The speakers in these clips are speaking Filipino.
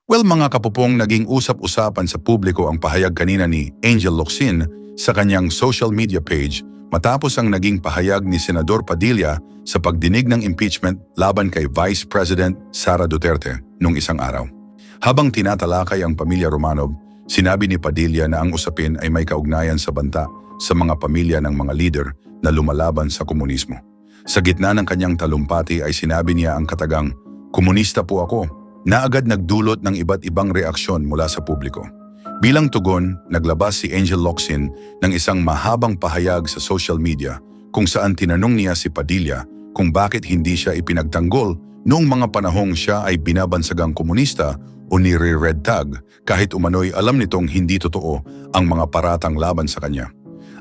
Well, mga kapupong, naging usap-usapan sa publiko ang pahayag kanina ni Angel Locsin sa kanyang social media page matapos ang naging pahayag ni Senador Padilla sa pagdinig ng impeachment laban kay Vice President Sara Duterte noong isang araw. Habang tinatalakay ang pamilya Romanov, sinabi ni Padilla na ang usapin ay may kaugnayan sa banta sa mga pamilya ng mga leader na lumalaban sa komunismo. Sa gitna ng kanyang talumpati ay sinabi niya ang katagang, "Komunista po ako," na agad nagdulot ng iba't ibang reaksyon mula sa publiko. Bilang tugon, naglabas si Angel Locsin ng isang mahabang pahayag sa social media kung saan tinanong niya si Padilla kung bakit hindi siya ipinagtanggol noong mga panahong siya ay binabansagang komunista o nire-red tag kahit umano'y alam nitong hindi totoo ang mga paratang laban sa kanya.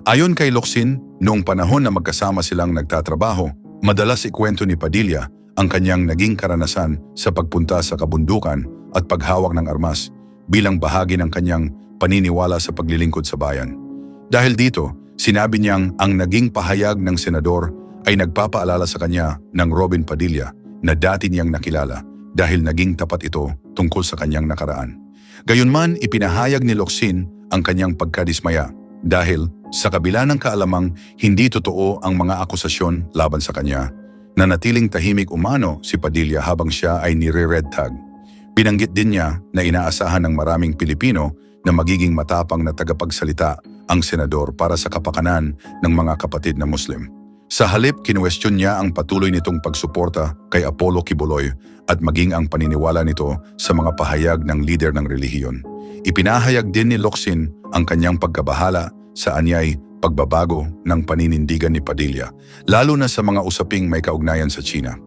Ayon kay Locsin, noong panahon na magkasama silang nagtatrabaho, madalas ikwento ni Padilla ang kanyang naging karanasan sa pagpunta sa kabundukan at paghawak ng armas bilang bahagi ng kanyang paniniwala sa paglilingkod sa bayan. Dahil dito, sinabi niyang ang naging pahayag ng senador ay nagpapaalala sa kanya ng Robin Padilla na dati niyang nakilala dahil naging tapat ito tungkol sa kanyang nakaraan. Gayunman, ipinahayag ni Locsin ang kanyang pagkadismaya dahil sa kabila ng kaalamang hindi totoo ang mga akusasyon laban sa kanya, nanatiling tahimik umano si Padilla habang siya ay nire-red tag. Binanggit din niya na inaasahan ng maraming Pilipino na magiging matapang na tagapagsalita ang senador para sa kapakanan ng mga kapatid na Muslim. Sa halip, kinuwestiyon niya ang patuloy nitong pagsuporta kay Apollo Kibuloy at maging ang paniniwala nito sa mga pahayag ng lider ng relihiyon. Ipinahayag din ni Locsin ang kanyang pagkabahala sa anyay pagbabago ng paninindigan ni Padilla, lalo na sa mga usaping may kaugnayan sa China.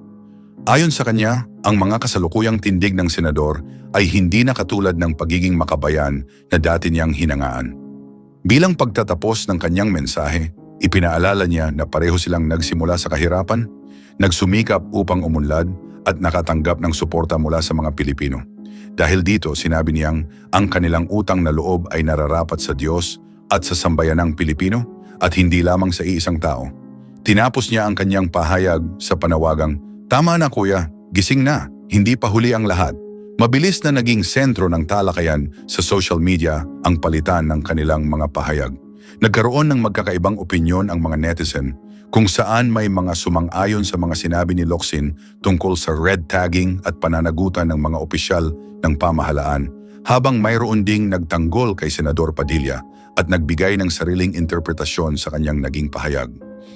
Ayon sa kanya, ang mga kasalukuyang tindig ng senador ay hindi na katulad ng pagiging makabayan na dati niyang hinangaan. Bilang pagtatapos ng kanyang mensahe, ipinaalala niya na pareho silang nagsimula sa kahirapan, nagsumikap upang umunlad at nakatanggap ng suporta mula sa mga Pilipino. Dahil dito, sinabi niyang ang kanilang utang na loob ay nararapat sa Diyos at sa sambayanang Pilipino at hindi lamang sa iisang tao. Tinapos niya ang kanyang pahayag sa panawagang, "Tama na kuya, gising na, hindi pa huli ang lahat." Mabilis na naging sentro ng talakayan sa social media ang palitan ng kanilang mga pahayag. Nagkaroon ng magkakaibang opinyon ang mga netizen kung saan may mga sumang-ayon sa mga sinabi ni Locsin tungkol sa red tagging at pananagutan ng mga opisyal ng pamahalaan, habang mayroon ding nagtanggol kay Senador Padilla at nagbigay ng sariling interpretasyon sa kanyang naging pahayag.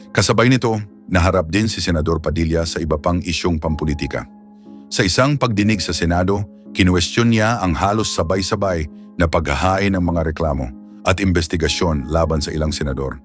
Kasabay nito, naharap din si Senador Padilla sa iba pang isyong pampulitika. Sa isang pagdinig sa Senado, kinuwestiyon niya ang halos sabay-sabay na paghahain ng mga reklamo at investigasyon laban sa ilang senador.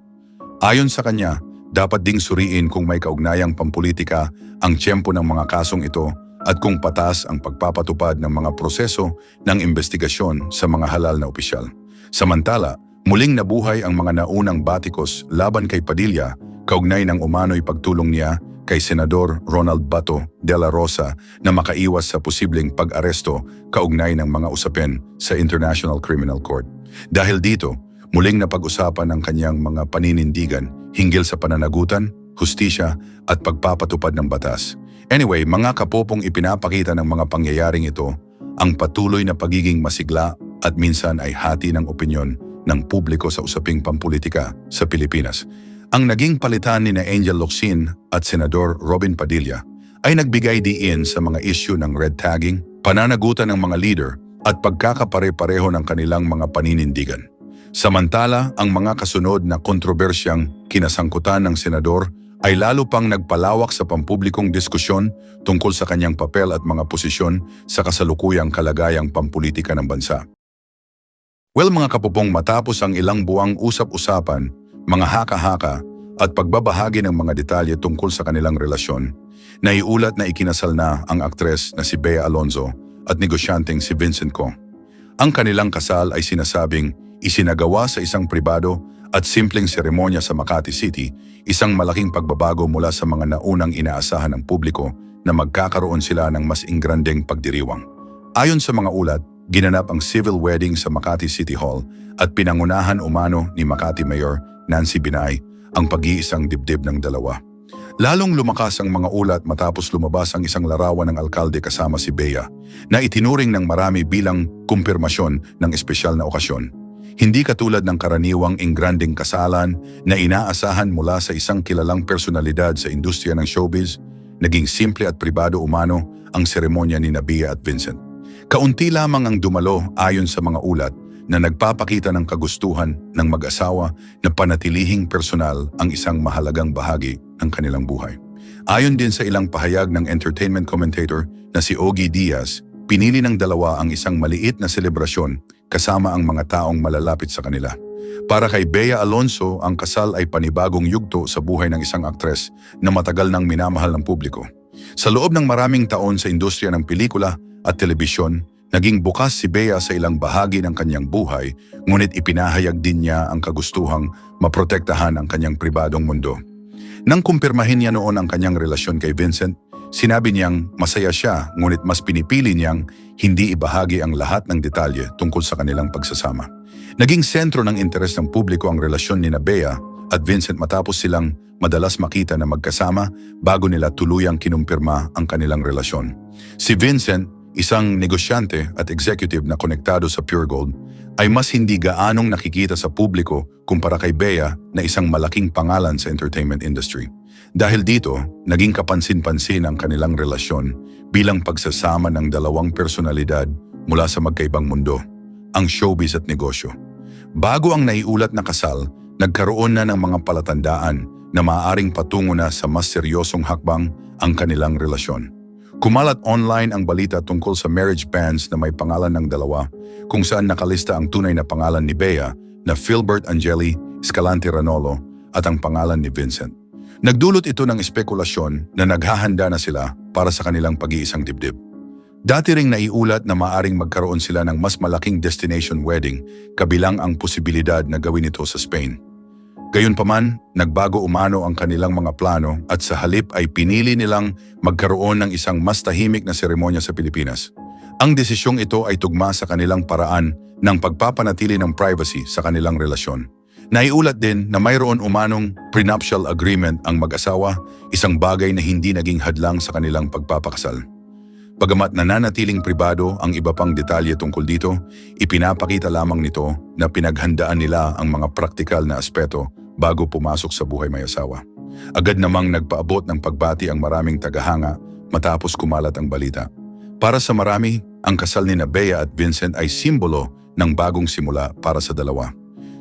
Ayon sa kanya, dapat ding suriin kung may kaugnayang pampulitika ang tiyempo ng mga kasong ito at kung patas ang pagpapatupad ng mga proseso ng investigasyon sa mga halal na opisyal. Samantala, muling nabuhay ang mga naunang batikos laban kay Padilla kaugnay ng umano'y pagtulong niya kay Senador Ronald Bato de la Rosa na makaiwas sa posibleng pag-aresto kaugnay ng mga usapin sa International Criminal Court. Dahil dito, muling napag-usapan ang kanyang mga paninindigan hinggil sa pananagutan, hustisya at pagpapatupad ng batas. Anyway, mga kapopong, ipinapakita ng mga pangyayaring ito ang patuloy na pagiging masigla at minsan ay hati ng opinyon ng publiko sa usaping pampulitika sa Pilipinas. Ang naging palitan ni Angel Locsin at Senador Robin Padilla ay nagbigay diin sa mga issue ng red tagging, pananagutan ng mga leader at pagkakapare-pareho ng kanilang mga paninindigan. Samantala, ang mga kasunod na kontrobersyang kinasangkutan ng senador ay lalo pang nagpalawak sa pampublikong diskusyon tungkol sa kanyang papel at mga posisyon sa kasalukuyang kalagayang pampulitika ng bansa. Well, mga kapupong, matapos ang ilang buwang usap-usapan, mga haka-haka at pagbabahagi ng mga detalye tungkol sa kanilang relasyon, naiulat na ikinasal na ang aktres na si Bea Alonzo at negosyanteng si Vincent Co. Ang kanilang kasal ay sinasabing isinagawa sa isang pribado at simpleng seremonya sa Makati City, isang malaking pagbabago mula sa mga naunang inaasahan ng publiko na magkakaroon sila ng mas ingrandeng pagdiriwang. Ayon sa mga ulat, ginanap ang civil wedding sa Makati City Hall at pinangunahan umano ni Makati Mayor Nancy Binay ang pag-iisang dibdib ng dalawa. Lalong lumakas ang mga ulat matapos lumabas ang isang larawan ng alkalde kasama si Bea na itinuring ng marami bilang kumpirmasyon ng espesyal na okasyon. Hindi katulad ng karaniwang ingranding kasalan na inaasahan mula sa isang kilalang personalidad sa industriya ng showbiz, naging simple at pribado umano ang seremonya ni Bea at Vincent. Kaunti lamang ang dumalo ayon sa mga ulat na nagpapakita ng kagustuhan ng mag-asawa na panatilihing personal ang isang mahalagang bahagi ng kanilang buhay. Ayon din sa ilang pahayag ng entertainment commentator na si Ogie Diaz, pinili ng dalawa ang isang maliit na selebrasyon kasama ang mga taong malalapit sa kanila. Para kay Bea Alonzo, ang kasal ay panibagong yugto sa buhay ng isang aktres na matagal nang minamahal ng publiko. Sa loob ng maraming taon sa industriya ng pelikula at telebisyon, naging bukas si Bea sa ilang bahagi ng kanyang buhay, ngunit ipinahayag din niya ang kagustuhang maprotektahan ang kanyang pribadong mundo. Nang kumpirmahin niya noon ang kanyang relasyon kay Vincent, sinabi niyang masaya siya ngunit mas pinipili niyang hindi ibahagi ang lahat ng detalye tungkol sa kanilang pagsasama. Naging sentro ng interes ng publiko ang relasyon ni Bea at Vincent matapos silang madalas makita na magkasama bago nila tuluyang kinumpirma ang kanilang relasyon. Si Vincent, isang negosyante at executive na konektado sa Pure Gold, ay mas hindi gaanong nakikita sa publiko kumpara kay Bea na isang malaking pangalan sa entertainment industry. Dahil dito, naging kapansin-pansin ang kanilang relasyon bilang pagsasama ng dalawang personalidad mula sa magkaibang mundo, ang showbiz at negosyo. Bago ang naiulat na kasal, nagkaroon na ng mga palatandaan na maaaring patungo na sa mas seryosong hakbang ang kanilang relasyon. Kumalat online ang balita tungkol sa marriage banns na may pangalan ng dalawa, kung saan nakalista ang tunay na pangalan ni Bea na Philbert Angeli Escalante Ranolo at ang pangalan ni Vincent. Nagdulot ito ng espekulasyon na naghahanda na sila para sa kanilang pag-iisang dibdib. Dati ring naiulat na maaring magkaroon sila ng mas malaking destination wedding, kabilang ang posibilidad na gawin ito sa Spain. Gayunpaman, nagbago umano ang kanilang mga plano at sa halip ay pinili nilang magkaroon ng isang mas tahimik na seremonya sa Pilipinas. Ang desisyong ito ay tugma sa kanilang paraan ng pagpapanatili ng privacy sa kanilang relasyon. Naiulat din na mayroon umanong prenuptial agreement ang mag-asawa, isang bagay na hindi naging hadlang sa kanilang pagpapakasal. Bagamat nananatiling pribado ang iba pang detalye tungkol dito, ipinapakita lamang nito na pinaghandaan nila ang mga praktikal na aspeto bago pumasok sa buhay may asawa. Agad namang nagpaabot ng pagbati ang maraming tagahanga matapos kumalat ang balita. Para sa marami, ang kasal ni Bea at Vincent ay simbolo ng bagong simula para sa dalawa.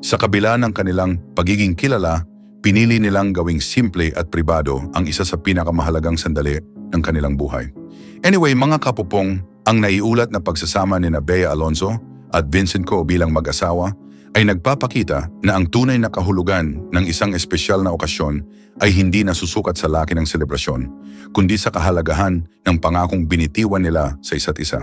Sa kabila ng kanilang pagiging kilala, pinili nilang gawing simple at pribado ang isa sa pinakamahalagang sandali ng kanilang buhay. Anyway, mga kapupong, ang naiulat na pagsasama ni Bea Alonzo at Vincent Co bilang mag-asawa ay nagpapakita na ang tunay na kahulugan ng isang espesyal na okasyon ay hindi nasusukat sa laki ng selebrasyon, kundi sa kahalagahan ng pangakong binitiwan nila sa isa't isa.